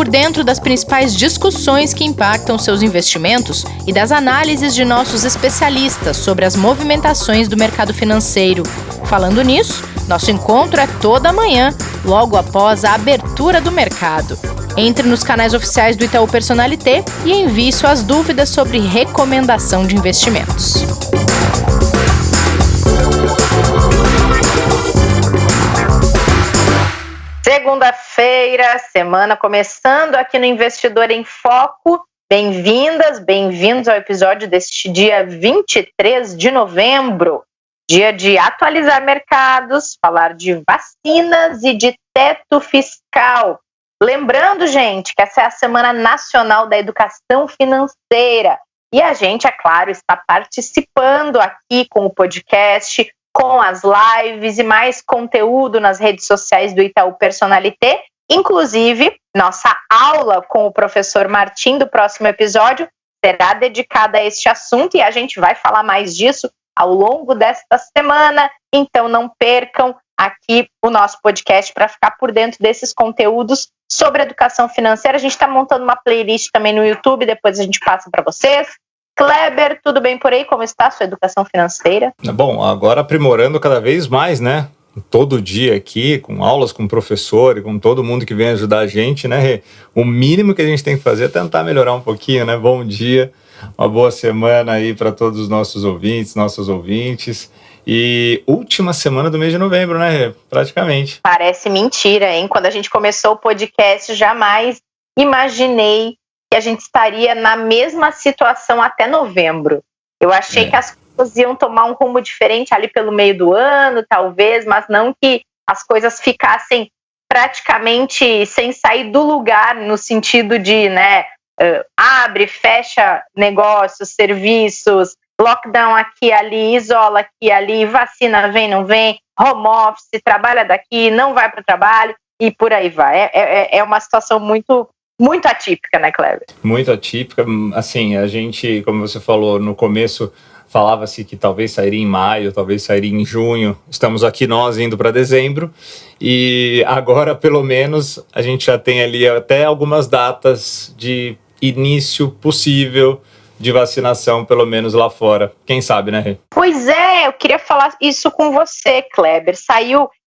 por dentro das principais discussões que impactam seus investimentos e das análises de nossos especialistas sobre as movimentações do mercado financeiro. Falando nisso, nosso encontro é toda manhã, logo após a abertura do mercado. Entre nos canais oficiais do Itaú Personalité e envie suas dúvidas sobre recomendação de investimentos. Segunda-feira, semana começando aqui no Investidor em Foco. Bem-vindas, bem-vindos ao episódio deste dia 23 de novembro. Dia de atualizar mercados, falar de vacinas e de teto fiscal. Lembrando, gente, que essa é a Semana Nacional da Educação Financeira. E a gente, é claro, está participando aqui com o podcast, com as lives e mais conteúdo nas redes sociais do Itaú Personalité. Inclusive, nossa aula com o professor Martim do próximo episódio será dedicada a este assunto e a gente vai falar mais disso ao longo desta semana. Então não percam aqui o nosso podcast para ficar por dentro desses conteúdos sobre educação financeira. A gente está montando uma playlist também no YouTube, depois a gente passa para vocês. Kleber, tudo bem por aí? Como está a sua educação financeira? Bom, agora aprimorando cada vez mais, né? Todo dia aqui, com aulas com o professor e com todo mundo que vem ajudar a gente, né? O mínimo que a gente tem que fazer é tentar melhorar um pouquinho, né? Bom dia, uma boa semana aí para todos os nossos ouvintes. E última semana do mês de novembro, né? Praticamente. Parece mentira, hein? Quando a gente começou o podcast, jamais imaginei que a gente estaria na mesma situação até novembro. Eu achei que as coisas iam tomar um rumo diferente ali pelo meio do ano, talvez, mas não que as coisas ficassem praticamente sem sair do lugar, no sentido de, né, abre, fecha negócios, serviços, lockdown aqui e ali, isola aqui e ali, vacina vem, não vem, home office, trabalha daqui, não vai para o trabalho e por aí vai. É uma situação muito atípica, né, Kleber? Muito atípica. Assim, a gente, como você falou, no começo falava-se que talvez sairia em maio, talvez sairia em junho. Estamos aqui nós indo para dezembro e agora, pelo menos, a gente já tem ali até algumas datas de início possível de vacinação, pelo menos lá fora. Quem sabe, né, Rê? Pois é, eu queria falar isso com você, Kleber.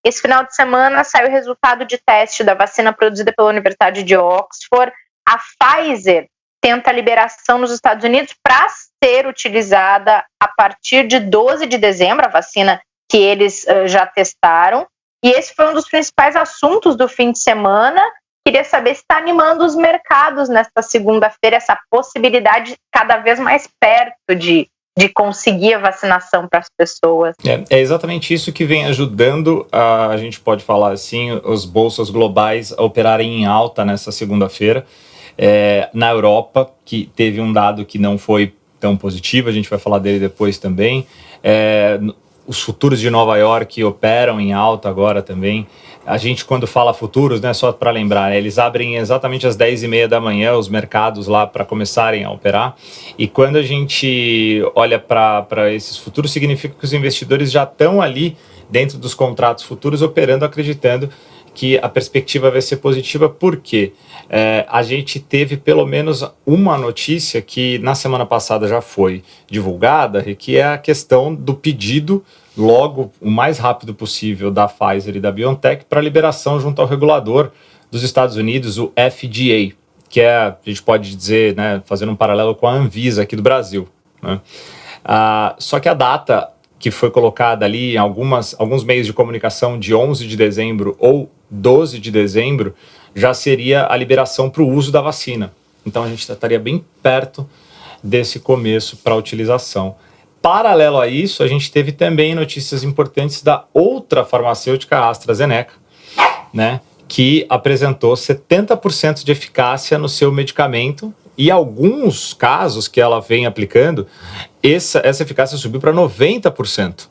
Esse final de semana, saiu o resultado de teste da vacina produzida pela Universidade de Oxford. A Pfizer tenta a liberação nos Estados Unidos para ser utilizada a partir de 12 de dezembro, a vacina que eles já testaram. E esse foi um dos principais assuntos do fim de semana. Queria saber se está animando os mercados nesta segunda-feira, essa possibilidade cada vez mais perto de conseguir a vacinação para as pessoas. É exatamente isso que vem ajudando, a gente pode falar assim, as bolsas globais a operarem em alta nessa segunda-feira. Na Europa, que teve um dado que não foi tão positivo, a gente vai falar dele depois também. Os futuros de Nova York operam em alta agora também. A gente, quando fala futuros, né, só para lembrar, né, eles abrem exatamente às 10h30 da manhã, os mercados lá para começarem a operar. E quando a gente olha para esses futuros, significa que os investidores já estão ali dentro dos contratos futuros operando, acreditando que a perspectiva vai ser positiva. Por quê? A gente teve pelo menos uma notícia que na semana passada já foi divulgada, que é a questão do pedido logo, o mais rápido possível, da Pfizer e da BioNTech para liberação junto ao regulador dos Estados Unidos, o FDA, que a gente pode dizer, né, fazendo um paralelo com a Anvisa aqui do Brasil, né? Só que a data que foi colocada ali em alguns meios de comunicação de 11 de dezembro ou 12 de dezembro já seria a liberação para o uso da vacina. Então a gente estaria bem perto desse começo para a utilização. Paralelo a isso, a gente teve também notícias importantes da outra farmacêutica, a AstraZeneca, né, que apresentou 70% de eficácia no seu medicamento e alguns casos que ela vem aplicando, essa eficácia subiu para 90%.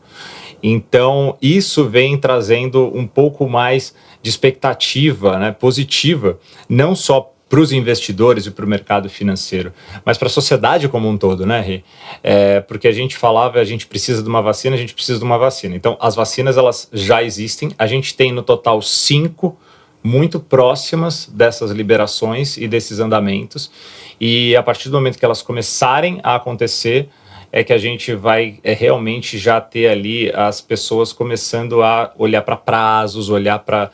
Então, isso vem trazendo um pouco mais de expectativa, né, positiva, não só para os investidores e para o mercado financeiro, mas para a sociedade como um todo, né, Rê? Porque a gente falava, a gente precisa de uma vacina, a gente precisa de uma vacina. Então, as vacinas, elas já existem. A gente tem, no total, 5 muito próximas dessas liberações e desses andamentos, e a partir do momento que elas começarem a acontecer, é que a gente vai realmente já ter ali as pessoas começando a olhar para prazos, olhar para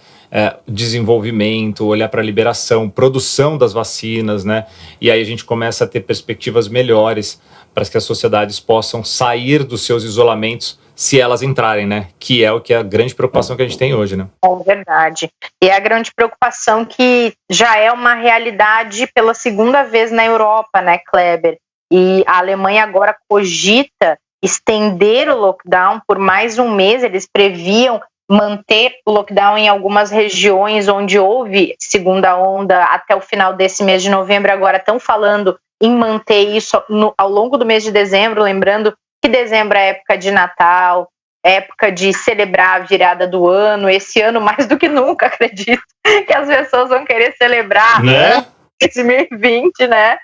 desenvolvimento, olhar para liberação, produção das vacinas, né? E aí a gente começa a ter perspectivas melhores para que as sociedades possam sair dos seus isolamentos, se elas entrarem, né? Que é a grande preocupação que a gente tem hoje, né? É verdade. E é a grande preocupação que já é uma realidade pela segunda vez na Europa, né, Kleber? E a Alemanha agora cogita estender o lockdown por mais um mês. Eles previam manter o lockdown em algumas regiões onde houve segunda onda até o final desse mês de novembro. Agora estão falando em manter isso ao longo do mês de dezembro, lembrando que dezembro é época de Natal, época de celebrar a virada do ano. Esse ano, mais do que nunca, acredito que as pessoas vão querer celebrar, né? 2020, né?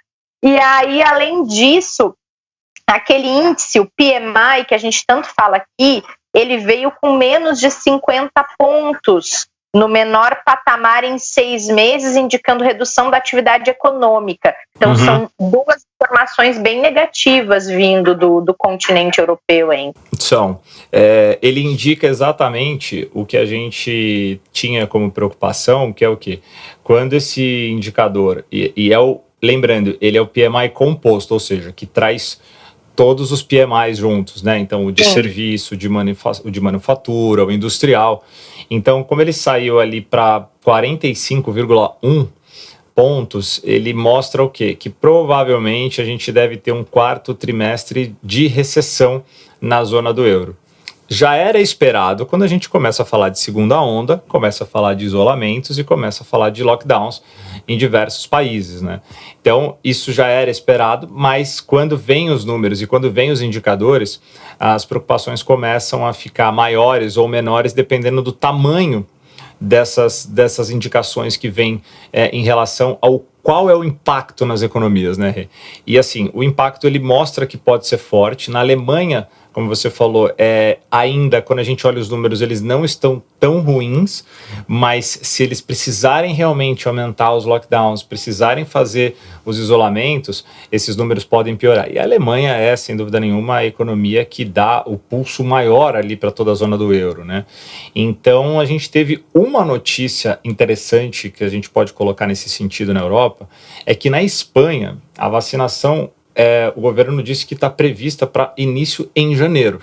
E aí, além disso, aquele índice, o PMI, que a gente tanto fala aqui, ele veio com menos de 50 pontos, no menor patamar em 6 meses, indicando redução da atividade econômica. Então, são duas informações bem negativas vindo do continente europeu, hein? Ele indica exatamente o que a gente tinha como preocupação, que é o quê? Quando esse indicador, lembrando, ele é o PMI composto, ou seja, que traz todos os PMIs juntos, né? Então, o de serviço, o de manufatura, o industrial. Então, como ele saiu ali para 45,1 pontos, ele mostra o quê? Que provavelmente a gente deve ter um quarto trimestre de recessão na zona do euro. Já era esperado quando a gente começa a falar de segunda onda, começa a falar de isolamentos e começa a falar de lockdowns em diversos países, né? Então, isso já era esperado, mas quando vêm os números e quando vêm os indicadores, as preocupações começam a ficar maiores ou menores dependendo do tamanho dessas indicações que vêm em relação ao qual é o impacto nas economias, né, Rê? E assim, o impacto ele mostra que pode ser forte. Na Alemanha, como você falou, ainda quando a gente olha os números, eles não estão tão ruins, mas se eles precisarem realmente aumentar os lockdowns, precisarem fazer os isolamentos, esses números podem piorar. E a Alemanha é, sem dúvida nenhuma, a economia que dá o pulso maior ali para toda a zona do euro, né? Então, a gente teve uma notícia interessante que a gente pode colocar nesse sentido na Europa, é que na Espanha, a vacinação o governo disse que está prevista para início em janeiro.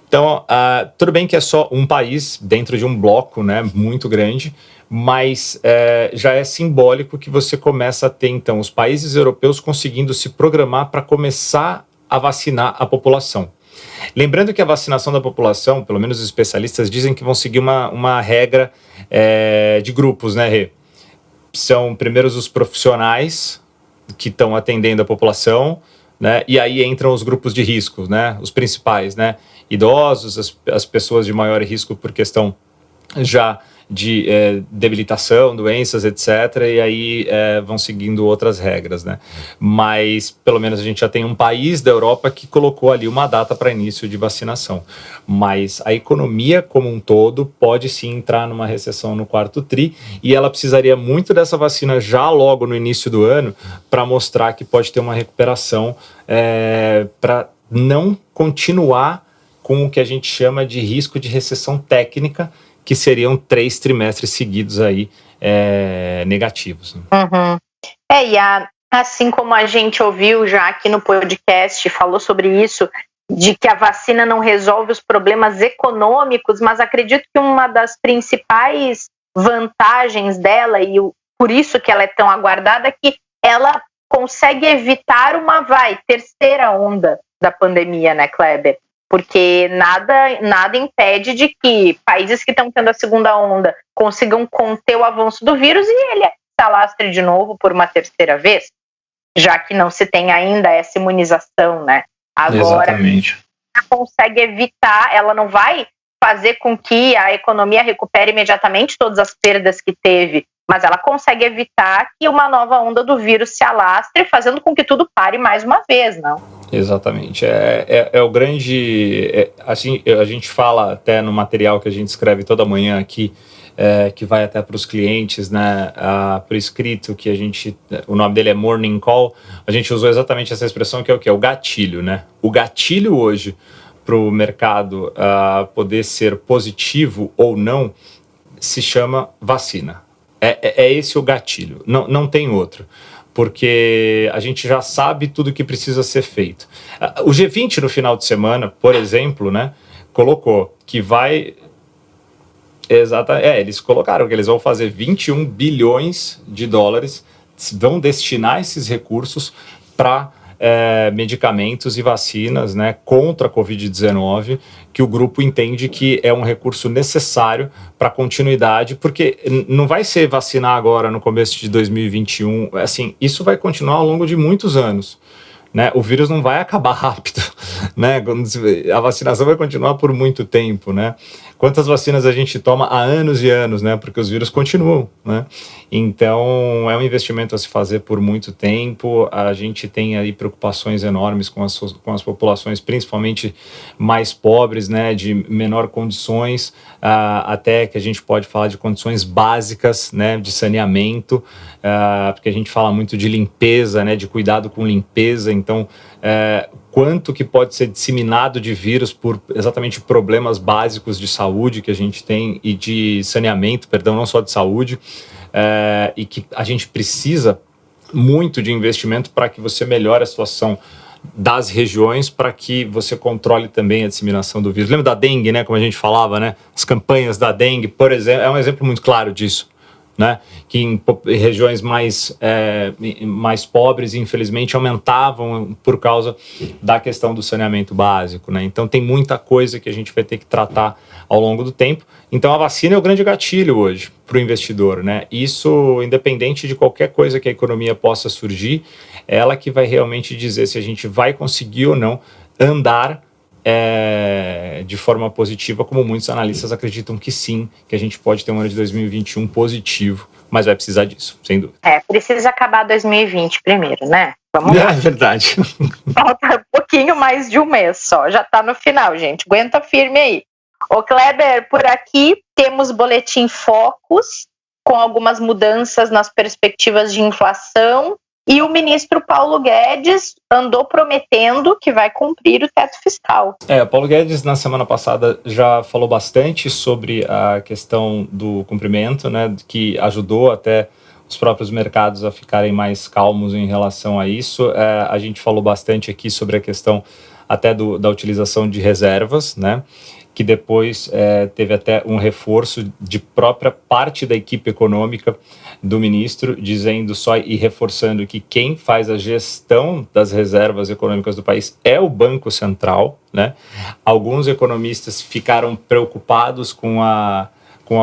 Então, tudo bem que é só um país dentro de um bloco, né, muito grande, mas já é simbólico que você começa a ter, então, os países europeus conseguindo se programar para começar a vacinar a população. Lembrando que a vacinação da população, pelo menos os especialistas dizem que vão seguir uma regra de grupos, né, Rê? São primeiro os profissionais que estão atendendo a população, né? E aí entram os grupos de risco, né? Os principais, né? Idosos, as pessoas de maior risco por questão já de debilitação, doenças, etc. E aí vão seguindo outras regras, né? Mas pelo menos a gente já tem um país da Europa que colocou ali uma data para início de vacinação. Mas a economia como um todo pode sim entrar numa recessão no quarto tri e ela precisaria muito dessa vacina já logo no início do ano para mostrar que pode ter uma recuperação para não continuar com o que a gente chama de risco de recessão técnica, que seriam 3 trimestres seguidos aí negativos. E assim como a gente ouviu já aqui no podcast, falou sobre isso, de que a vacina não resolve os problemas econômicos, mas acredito que uma das principais vantagens dela, e por isso que ela é tão aguardada, é que ela consegue evitar uma terceira onda da pandemia, né, Kleber? Porque nada impede de que países que estão tendo a segunda onda consigam conter o avanço do vírus e ele se alastre de novo por uma terceira vez, já que não se tem ainda essa imunização, né? Agora, exatamente. Ela consegue evitar, ela não vai fazer com que a economia recupere imediatamente todas as perdas que teve, mas ela consegue evitar que uma nova onda do vírus se alastre, fazendo com que tudo pare mais uma vez, não? Exatamente. É o grande... assim, a gente fala até no material que a gente escreve toda manhã aqui, que vai até para os clientes, né, por escrito, que o nome dele é Morning Call. A gente usou exatamente essa expressão, que é o quê? O gatilho, né? O gatilho hoje para o mercado poder ser positivo ou não se chama vacina. É esse o gatilho, não tem outro. Porque a gente já sabe tudo que precisa ser feito. O G20 no final de semana, por exemplo, né, colocou que vai... eles colocaram que eles vão fazer 21 bilhões de dólares, vão destinar esses recursos para medicamentos e vacinas, né, contra a Covid-19, que o grupo entende que é um recurso necessário para a continuidade, porque não vai ser vacinar agora no começo de 2021, assim, isso vai continuar ao longo de muitos anos. Né? O vírus não vai acabar rápido, né? A vacinação vai continuar por muito tempo, né? Quantas vacinas a gente toma há anos e anos, né? Porque os vírus continuam, né? Então, é um investimento a se fazer por muito tempo. A gente tem aí preocupações enormes com as populações, principalmente mais pobres, né? De menor condições, até que a gente pode falar de condições básicas, né? De saneamento, porque a gente fala muito de limpeza, né? De cuidado com limpeza. Então, quanto que pode ser disseminado de vírus por exatamente problemas básicos de saúde que a gente tem e de saneamento, perdão, não só de saúde, e que a gente precisa muito de investimento para que você melhore a situação das regiões, para que você controle também a disseminação do vírus. Lembra da dengue, né, como a gente falava, né? As campanhas da dengue, por exemplo, é um exemplo muito claro disso. Né, que em regiões mais pobres, infelizmente, aumentavam por causa da questão do saneamento básico. Né? Então, tem muita coisa que a gente vai ter que tratar ao longo do tempo. Então, a vacina é o grande gatilho hoje para o investidor. Né? Isso, independente de qualquer coisa que a economia possa surgir, é ela que vai realmente dizer se a gente vai conseguir ou não andar de forma positiva, como muitos analistas acreditam que sim, que a gente pode ter um ano de 2021 positivo, mas vai precisar disso, sem dúvida. Precisa acabar 2020 primeiro, né? Vamos lá. É verdade. Falta um pouquinho mais de um mês só, já tá no final, gente. Aguenta firme aí. Ô Kleber, por aqui temos Boletim Focus, com algumas mudanças nas perspectivas de inflação. E o ministro Paulo Guedes andou prometendo que vai cumprir o teto fiscal. O Paulo Guedes, na semana passada, já falou bastante sobre a questão do cumprimento, né, que ajudou até os próprios mercados a ficarem mais calmos em relação a isso. A gente falou bastante aqui sobre a questão até da utilização de reservas, né, que depois teve até um reforço de própria parte da equipe econômica do ministro, dizendo só e reforçando que quem faz a gestão das reservas econômicas do país é o Banco Central, né? Alguns economistas ficaram preocupados com a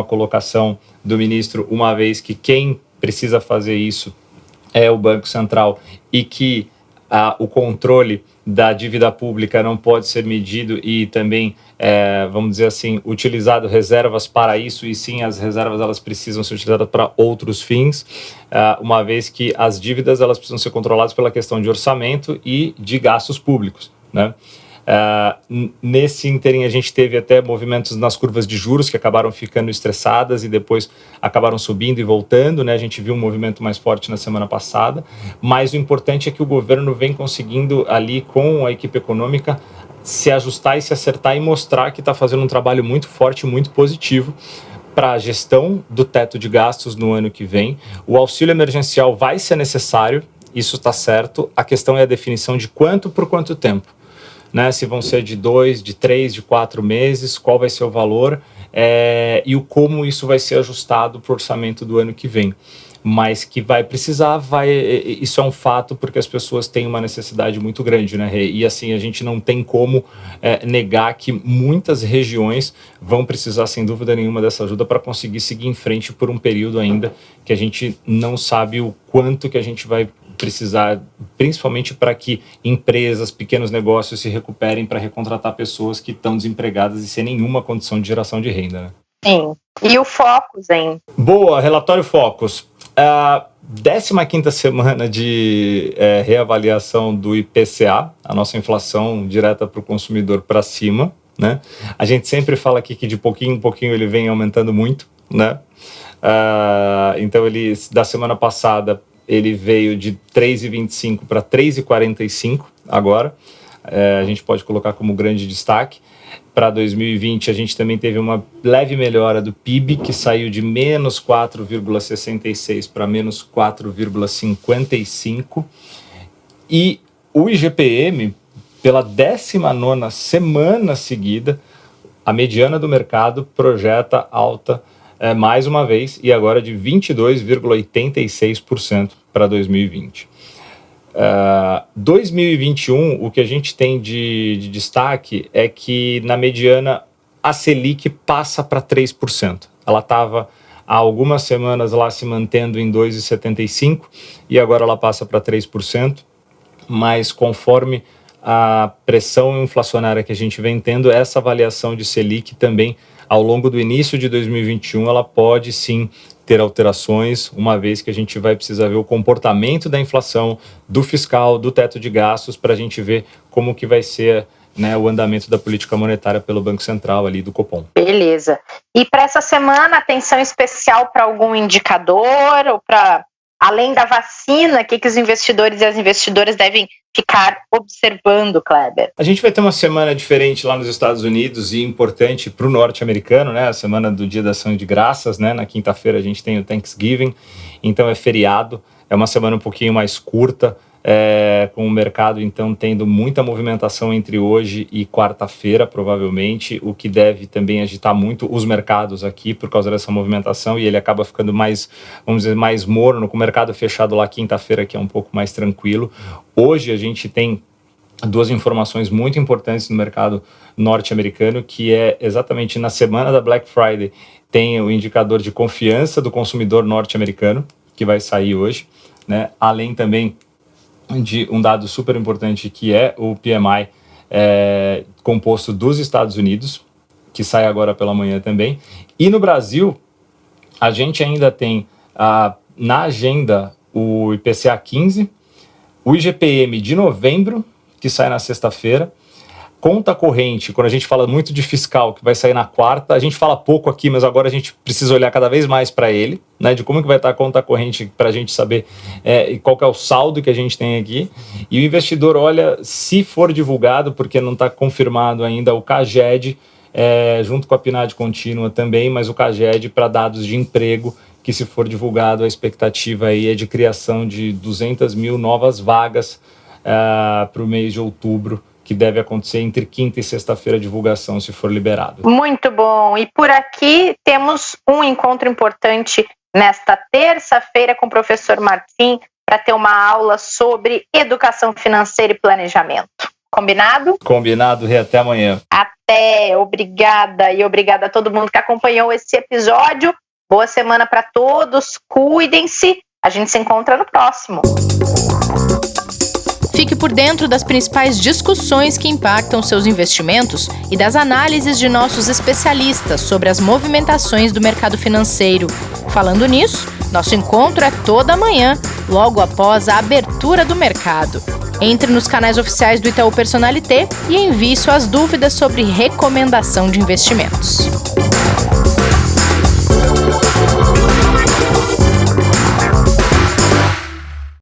colocação do ministro, uma vez que quem precisa fazer isso é o Banco Central e que o controle da dívida pública não pode ser medido e também, vamos dizer assim, utilizado reservas para isso, e sim as reservas elas precisam ser utilizadas para outros fins, uma vez que as dívidas elas precisam ser controladas pela questão de orçamento e de gastos públicos, né? Nesse ínterim a gente teve até movimentos nas curvas de juros que acabaram ficando estressadas e depois acabaram subindo e voltando, né? A gente viu um movimento mais forte na semana passada, mas o importante é que o governo vem conseguindo ali com a equipe econômica se ajustar e se acertar e mostrar que está fazendo um trabalho muito forte, muito positivo para a gestão do teto de gastos no ano que vem. O auxílio emergencial vai ser necessário, isso está certo, a questão é a definição de quanto por quanto tempo. Né, se vão ser de 2, de 3, de 4 meses, qual vai ser o valor e como isso vai ser ajustado para o orçamento do ano que vem. Mas que vai precisar, isso é um fato, porque as pessoas têm uma necessidade muito grande, né, Rê? E assim, a gente não tem como negar que muitas regiões vão precisar, sem dúvida nenhuma, dessa ajuda para conseguir seguir em frente por um período ainda que a gente não sabe o quanto que a gente vai precisar, principalmente para que empresas, pequenos negócios se recuperem para recontratar pessoas que estão desempregadas e sem nenhuma condição de geração de renda. Né? Sim. E o Focus, hein? Boa, relatório Focus. 15ª semana de reavaliação do IPCA, a nossa inflação direta para o consumidor para cima. Né? A gente sempre fala aqui que de pouquinho em pouquinho ele vem aumentando muito. né? Então, ele, da semana passada, ele veio de 3,25 para 3,45 agora. A gente pode colocar como grande destaque. Para 2020, a gente também teve uma leve melhora do PIB, que saiu de menos 4,66 para menos 4,55. E o IGPM, pela 19ª semana seguida, a mediana do mercado projeta alta mais uma vez, e agora de 22,86% para 2020. 2021, o que a gente tem de destaque é que na mediana a Selic passa para 3%. Ela estava há algumas semanas lá se mantendo em 2,75% e agora ela passa para 3%, mas conforme a pressão inflacionária que a gente vem tendo, essa avaliação de Selic também, ao longo do início de 2021, ela pode sim ter alterações, uma vez que a gente vai precisar ver o comportamento da inflação, do fiscal, do teto de gastos, para a gente ver como que vai ser, né, o andamento da política monetária pelo Banco Central ali do Copom. Beleza. E para essa semana, atenção especial para algum indicador ou para, além da vacina, o que os investidores e as investidoras devem ficar observando, Kleber? A gente vai ter uma semana diferente lá nos Estados Unidos e importante para o norte-americano, né? A semana do Dia da Ação de Graças, né? Na quinta-feira a gente tem o Thanksgiving, então é feriado, é uma semana um pouquinho mais curta, com o mercado então tendo muita movimentação entre hoje e quarta-feira, provavelmente, o que deve também agitar muito os mercados aqui por causa dessa movimentação, e ele acaba ficando mais, vamos dizer, mais morno, com o mercado fechado lá quinta-feira, que é um pouco mais tranquilo. Hoje a gente tem duas informações muito importantes no mercado norte-americano, que é exatamente na semana da Black Friday, tem o indicador de confiança do consumidor norte-americano, que vai sair hoje, né? Além também de um dado super importante, que é o PMI composto dos Estados Unidos, que sai agora pela manhã também. E no Brasil, a gente ainda tem na agenda o IPCA 15, o IGPM de novembro, que sai na sexta-feira, conta corrente, quando a gente fala muito de fiscal, que vai sair na quarta, a gente fala pouco aqui, mas agora a gente precisa olhar cada vez mais para ele, né, de como que vai estar a conta corrente para a gente saber qual que é o saldo que a gente tem aqui. E o investidor olha, se for divulgado, porque não está confirmado ainda, o CAGED, junto com a PNAD contínua também, mas o CAGED para dados de emprego, que se for divulgado, a expectativa aí é de criação de 200 mil novas vagas para o mês de outubro, que deve acontecer entre quinta e sexta-feira, a divulgação, se for liberado. Muito bom. E por aqui temos um encontro importante nesta terça-feira com o professor Martim para ter uma aula sobre educação financeira e planejamento. Combinado? Combinado, Rê. Até amanhã. Até. Obrigada. E obrigada a todo mundo que acompanhou esse episódio. Boa semana para todos. Cuidem-se. A gente se encontra no próximo. Fique por dentro das principais discussões que impactam seus investimentos e das análises de nossos especialistas sobre as movimentações do mercado financeiro. Falando nisso, nosso encontro é toda manhã, logo após a abertura do mercado. Entre nos canais oficiais do Itaú Personalité e envie suas dúvidas sobre recomendação de investimentos.